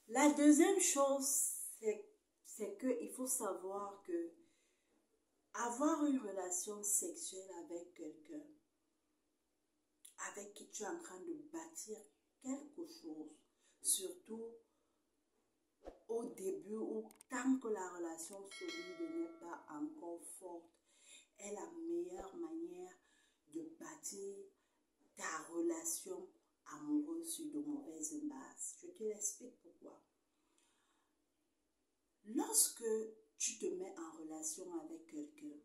La deuxième chose, c'est qu'il faut savoir que avoir une relation sexuelle avec quelqu'un avec qui tu es en train de bâtir quelque chose, surtout au début ou tant que la relation solide n'est pas encore forte, est la meilleure manière de bâtir ta relation amoureuse sur de mauvaises bases. Je te l'explique pourquoi. Lorsque tu te mets en relation avec quelqu'un,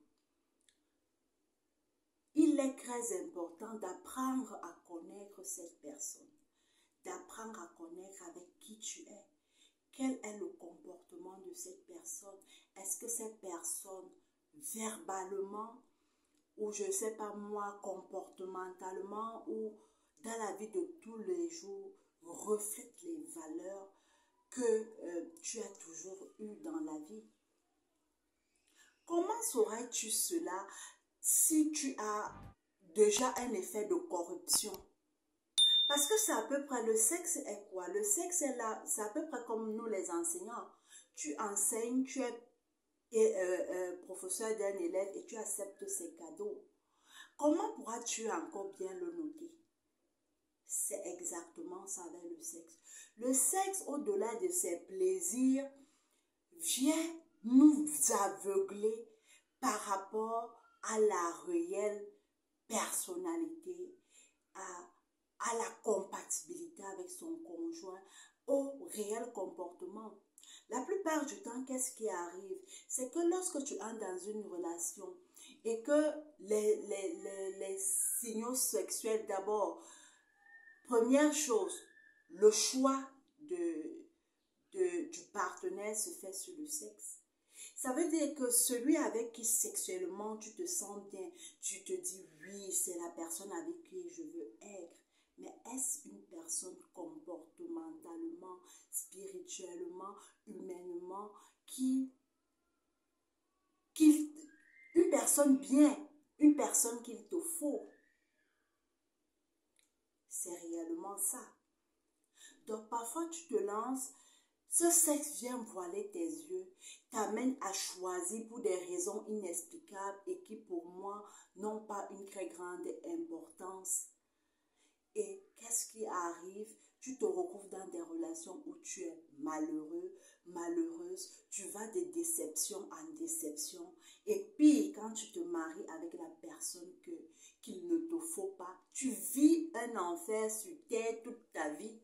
il est très important d'apprendre à connaître cette personne, d'apprendre à connaître avec qui tu es. Quel est le comportement de cette personne? Est-ce que cette personne, verbalement, ou je ne sais pas moi, comportementalement, ou dans la vie de tous les jours, reflète les valeurs que tu as toujours eues dans la vie? Comment saurais-tu cela si tu as déjà un effet de corruption? Parce que c'est à peu près, le sexe est quoi? Le sexe est là, c'est à peu près comme nous les enseignants. Tu enseignes, tu es professeur d'un élève et tu acceptes ses cadeaux. Comment pourras-tu encore bien le noter? C'est exactement ça avec le sexe. Le sexe, au-delà de ses plaisirs, vient nous aveugler par rapport à la réelle personnalité, à la compatibilité avec son conjoint, au réel comportement. La plupart du temps, qu'est-ce qui arrive? C'est que lorsque tu entres dans une relation et que les signaux sexuels, d'abord, première chose, le choix du partenaire se fait sur le sexe. Ça veut dire que celui avec qui sexuellement tu te sens bien, tu te dis oui, c'est la personne avec qui je veux être. Mais est-ce une personne comportementalement, spirituellement, humainement, une personne bien, une personne qu'il te faut? C'est réellement ça. Donc parfois tu te lances, ce sexe vient voiler tes yeux, t'amène à choisir pour des raisons inexplicables et qui pour moi n'ont pas une très grande importance. Et qu'est-ce qui arrive? Tu te retrouves dans des relations où tu es malheureux, malheureuse, tu vas de déception en déception. Et puis, quand tu te maries avec la personne qu'il ne te faut pas, tu vis un enfer sur terre toute ta vie.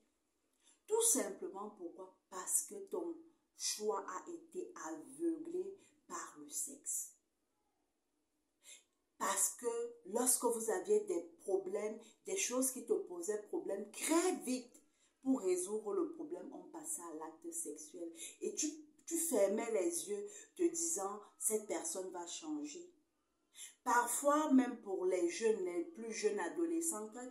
Tout simplement pourquoi? Parce que ton choix a été aveuglé par le sexe. Parce que lorsque vous aviez des problèmes, des choses qui te posaient problème, très vite, pour résoudre le problème, on passait à l'acte sexuel. Et tu fermais les yeux te disant, cette personne va changer. Parfois, même pour les jeunes, les plus jeunes adolescents, quand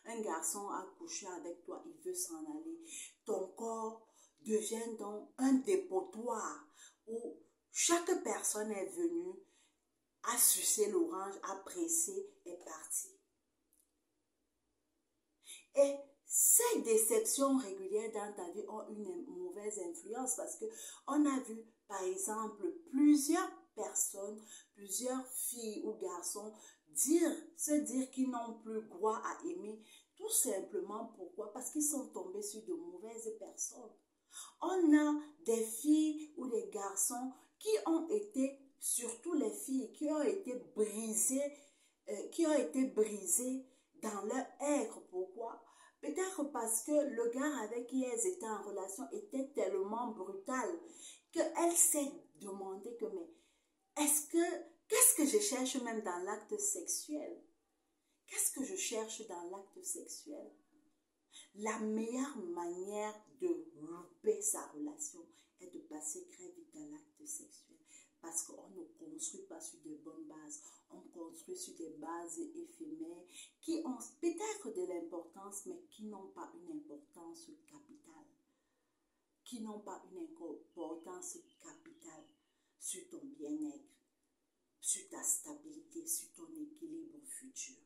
un garçon a couché avec toi, il veut s'en aller. Ton corps devient donc un dépotoir où chaque personne est venue, a sucé l'orange, a pressé, est parti. Et ces déceptions régulières dans ta vie ont une mauvaise influence parce que on a vu, par exemple, plusieurs personnes, plusieurs filles ou garçons se dire qu'ils n'ont plus droit à aimer, tout simplement pourquoi? Parce qu'ils sont tombés sur de mauvaises personnes. On a des filles ou des garçons qui ont été, surtout les filles, qui ont été brisées dans leur être. Pourquoi? Peut-être parce que le gars avec qui elles étaient en relation était tellement brutal qu'elle s'est demandé que, mais qu'est-ce que je cherche même dans l'acte sexuel? Qu'est-ce que je cherche dans l'acte sexuel? La meilleure manière de louper sa relation est de passer très vite à l'acte sexuel. Parce qu'on ne construit pas sur de bonnes bases. On construit sur des bases éphémères qui ont peut-être de l'importance, mais qui n'ont pas une importance capitale. Qui n'ont pas une importance capitale sur ton bien-être, sur ta stabilité, sur ton équilibre futur.